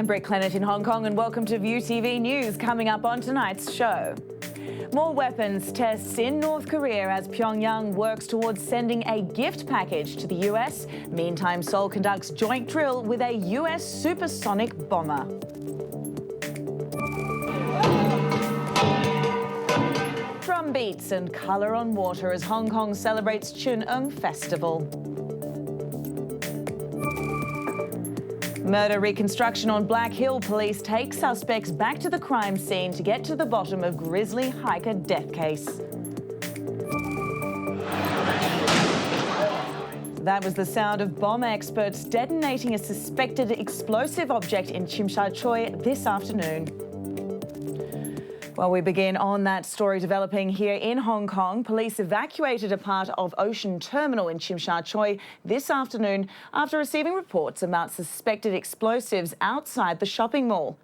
I'm Britt Clennett in Hong Kong and welcome to ViuTV News. Coming up on tonight's show. More weapons tests in North Korea as Pyongyang works towards sending a gift package to the US. Meantime, Seoul conducts joint drill with a US supersonic bomber. Drum beats and colour on water as Hong Kong celebrates Chun-Eung Festival. Murder reconstruction on Black Hill. Police take suspects back to the crime scene to get to the bottom of grisly hiker death case. That was the sound of bomb experts detonating a suspected explosive object in Tsim Sha Tsui this afternoon. Well, we begin on that story developing here in Hong Kong. Police evacuated a part of Ocean Terminal in Tsim Sha Tsui this afternoon after receiving reports about suspected explosives outside the shopping mall.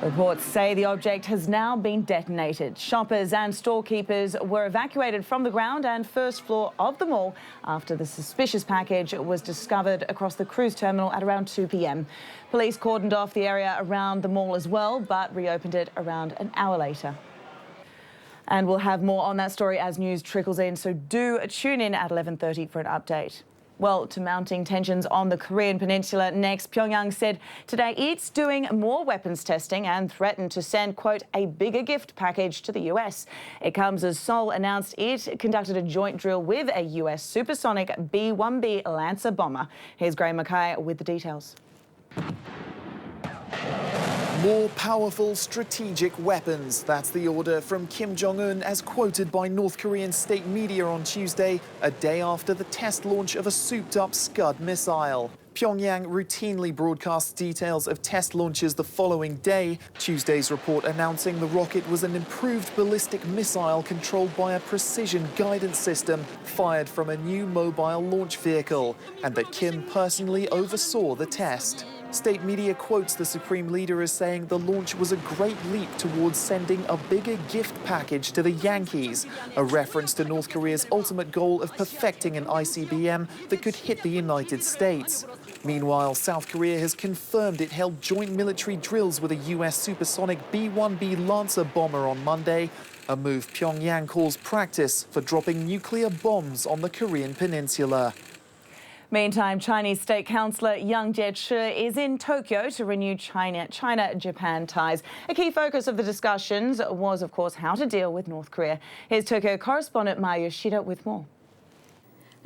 Reports say the object has now been detonated. Shoppers and storekeepers were evacuated from the ground and first floor of the mall after the suspicious package was discovered across the cruise terminal at around 2 p.m. Police cordoned off the area around the mall as well, but reopened it around an hour later. And we'll have more on that story as news trickles in, so do tune in at 11:30 for an update. Well, to mounting tensions on the Korean peninsula next, Pyongyang said today it's doing more weapons testing and threatened to send, quote, a bigger gift package to the US. It comes as Seoul announced it conducted a joint drill with a US supersonic B-1B Lancer bomber. Here's Graham Mackay with the details. More powerful strategic weapons. That's the order from Kim Jong-un as quoted by North Korean state media on Tuesday, a day after the test launch of a souped-up Scud missile. Pyongyang routinely broadcasts details of test launches the following day. Tuesday's report announcing the rocket was an improved ballistic missile controlled by a precision guidance system fired from a new mobile launch vehicle, and that Kim personally oversaw the test. State media quotes the Supreme Leader as saying the launch was a great leap towards sending a bigger gift package to the Yankees, a reference to North Korea's ultimate goal of perfecting an ICBM that could hit the United States. Meanwhile, South Korea has confirmed it held joint military drills with a US supersonic B-1B Lancer bomber on Monday, a move Pyongyang calls practice for dropping nuclear bombs on the Korean peninsula. Meantime, Chinese State Councillor Yang Jiechi is in Tokyo to renew China-Japan ties. A key focus of the discussions was, of course, how to deal with North Korea. Here's Tokyo correspondent Ma Yoshida with more.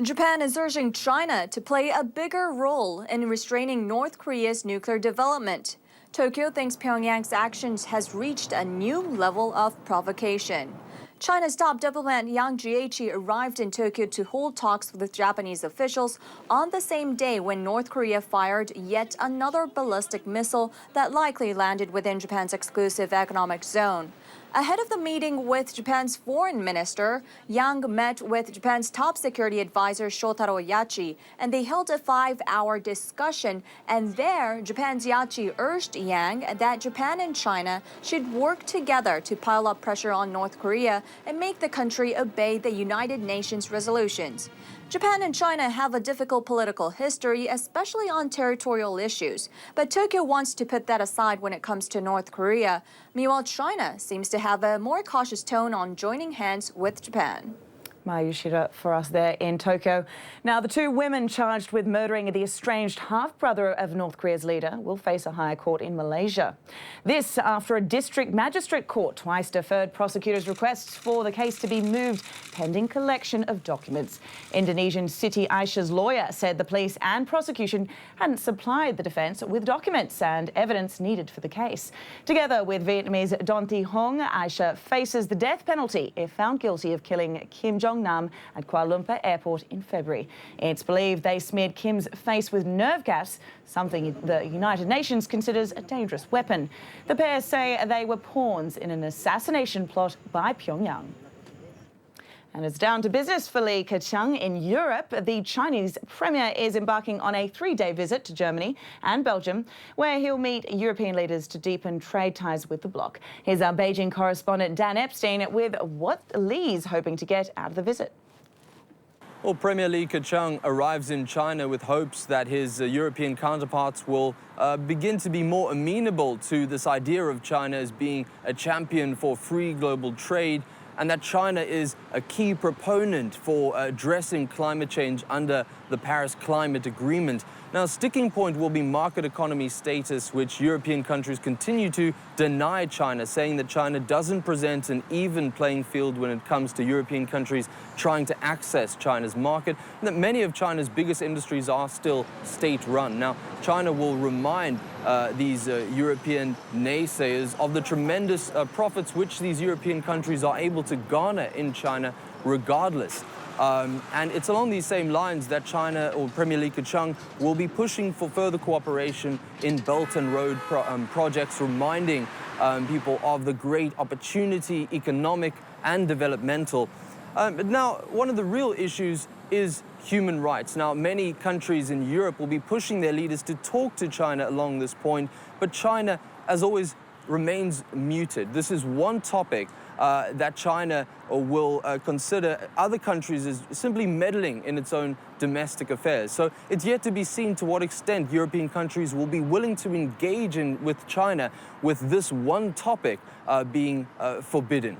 Japan is urging China to play a bigger role in restraining North Korea's nuclear development. Tokyo thinks Pyongyang's actions has reached a new level of provocation. China's top diplomat Yang Jiechi arrived in Tokyo to hold talks with Japanese officials on the same day when North Korea fired yet another ballistic missile that likely landed within Japan's exclusive economic zone. Ahead of the meeting with Japan's foreign minister, Yang met with Japan's top security advisor Shotaro Yachi, and they held a 5-hour discussion. And there, Japan's Yachi urged Yang that Japan and China should work together to pile up pressure on North Korea and make the country obey the United Nations resolutions. Japan and China have a difficult political history, especially on territorial issues. But Tokyo wants to put that aside when it comes to North Korea. Meanwhile, China seems to have a more cautious tone on joining hands with Japan. Ma Yoshida for us there in Tokyo. Now, the two women charged with murdering the estranged half-brother of North Korea's leader will face a higher court in Malaysia. This after a district magistrate court twice deferred prosecutors' requests for the case to be moved pending collection of documents. Indonesian Siti Aisyah's lawyer said the police and prosecution hadn't supplied the defence with documents and evidence needed for the case. Together with Vietnamese Don Thi Hong, Aisyah faces the death penalty if found guilty of killing Kim Jong-nam at Kuala Lumpur airport in February. It's believed they smeared Kim's face with nerve gas, something the United Nations considers a dangerous weapon. The pair say they were pawns in an assassination plot by Pyongyang. And it's down to business for Li Keqiang in Europe. The Chinese premier is embarking on a 3-day visit to Germany and Belgium, where he'll meet European leaders to deepen trade ties with the bloc. Here's our Beijing correspondent Dan Epstein with what Li's hoping to get out of the visit. Well, Premier Li Keqiang arrives in China with hopes that his European counterparts will begin to be more amenable to this idea of China as being a champion for free global trade, and that China is a key proponent for addressing climate change under the Paris Climate Agreement. Now, a sticking point will be market economy status, which European countries continue to deny China, saying that China doesn't present an even playing field when it comes to European countries trying to access China's market, and that many of China's biggest industries are still state-run. Now, China will remind these European naysayers of the tremendous profits which these European countries are able to garner in China regardless. And it's along these same lines that China, or Premier Li Keqiang, will be pushing for further cooperation in Belt and Road projects, reminding people of the great opportunity, economic and developmental. But now, one of the real issues is human rights. Now, many countries in Europe will be pushing their leaders to talk to China along this point, but China, as always, remains muted. This is one topic that China will consider other countries as simply meddling in its own domestic affairs. So it's yet to be seen to what extent European countries will be willing to engage with China with this one topic being forbidden.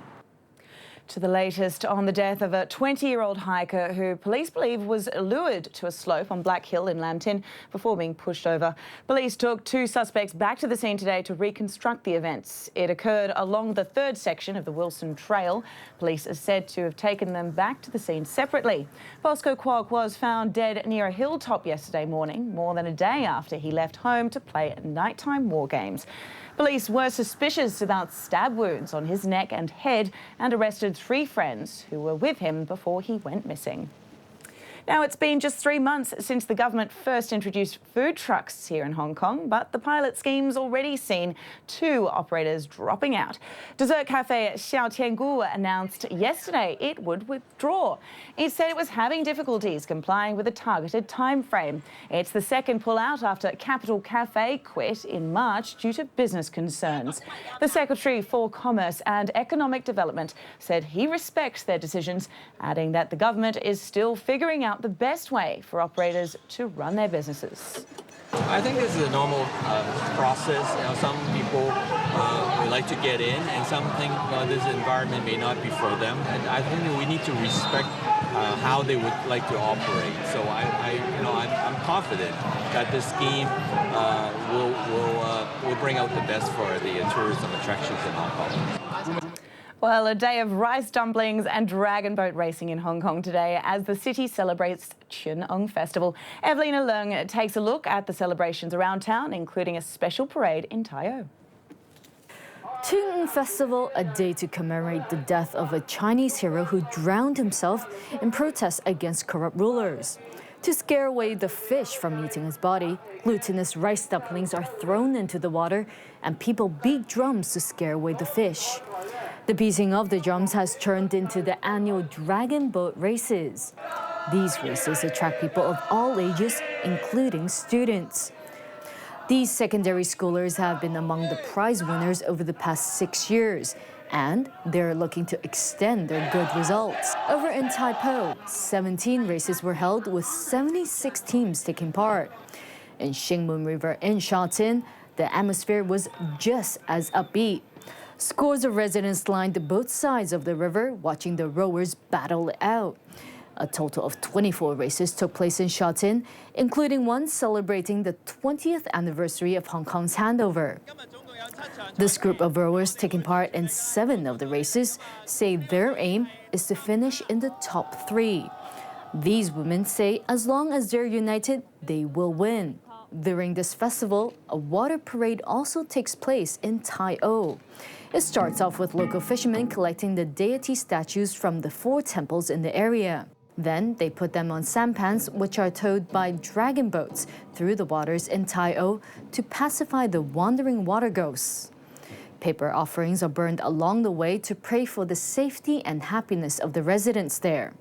To the latest on the death of a 20-year-old hiker who police believe was lured to a slope on Black Hill in Lambton before being pushed over. Police took 2 suspects back to the scene today to reconstruct the events. It occurred along the 3rd section of the Wilson Trail. Police are said to have taken them back to the scene separately. Bosco Kwok was found dead near a hilltop yesterday morning, more than a day after he left home to play nighttime war games. Police were suspicious about stab wounds on his neck and head and arrested 3 friends who were with him before he went missing. Now, it's been just 3 months since the government first introduced food trucks here in Hong Kong, but the pilot scheme's already seen 2 operators dropping out. Dessert cafe Xiao Tiangu announced yesterday it would withdraw. It said it was having difficulties complying with a targeted time frame. It's the second pullout after Capital Cafe quit in March due to business concerns. The Secretary for Commerce and Economic Development said he respects their decisions, adding that the government is still figuring out the best way for operators to run their businesses. I think this is a normal process. Some people would like to get in, and some think this environment may not be for them. And I think we need to respect how they would like to operate. So I'm confident that this scheme will bring out the best for the tourism attractions in Hong Kong. Well, a day of rice dumplings and dragon boat racing in Hong Kong today as the city celebrates Chun Ong Festival. Evelina Leung takes a look at the celebrations around town, including a special parade in Tai O. Chun Ong Festival, a day to commemorate the death of a Chinese hero who drowned himself in protest against corrupt rulers. To scare away the fish from eating his body, glutinous rice dumplings are thrown into the water and people beat drums to scare away the fish. The beating of the drums has turned into the annual dragon boat races. These races attract people of all ages, including students. These secondary schoolers have been among the prize winners over the past 6 years, and they're looking to extend their good results. Over in Tai Po, 17 races were held with 76 teams taking part. In Shingmun River in Sha Tin, the atmosphere was just as upbeat. Scores of residents lined both sides of the river, watching the rowers battle it out. A total of 24 races took place in Sha Tin, including one celebrating the 20th anniversary of Hong Kong's handover. This group of rowers taking part in 7 of the races say their aim is to finish in the top 3. These women say as long as they're united, they will win. During this festival, a water parade also takes place in Tai O. It starts off with local fishermen collecting the deity statues from the 4 temples in the area. Then they put them on sampans, which are towed by dragon boats through the waters in Tai O to pacify the wandering water ghosts. Paper offerings are burned along the way to pray for the safety and happiness of the residents there.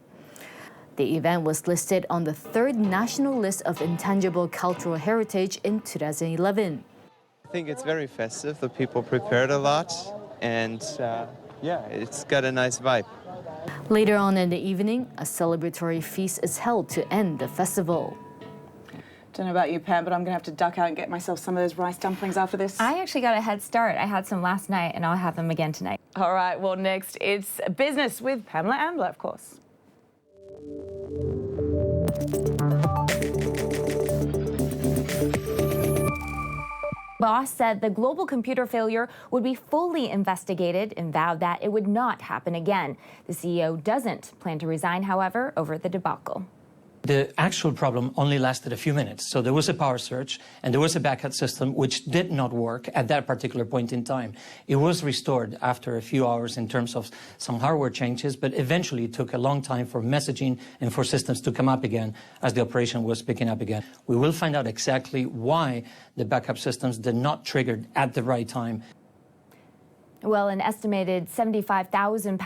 The event was listed on the 3rd National List of Intangible Cultural Heritage in 2011. I think it's very festive. The people prepared a lot, and yeah, it's got a nice vibe. Later on in the evening, a celebratory feast is held to end the festival. Don't know about you, Pam, but I'm going to have to duck out and get myself some of those rice dumplings after this. I actually got a head start. I had some last night, and I'll have them again tonight. All right, well, next, it's business with Pamela Ambler, of course. Boss said the global computer failure would be fully investigated and vowed that it would not happen again. The CEO doesn't plan to resign, however, over the debacle. The actual problem only lasted a few minutes. So there was a power surge and there was a backup system which did not work at that particular point in time. It was restored after a few hours in terms of some hardware changes, but eventually it took a long time for messaging and for systems to come up again as the operation was picking up again. We will find out exactly why the backup systems did not trigger at the right time. Well, an estimated 75,000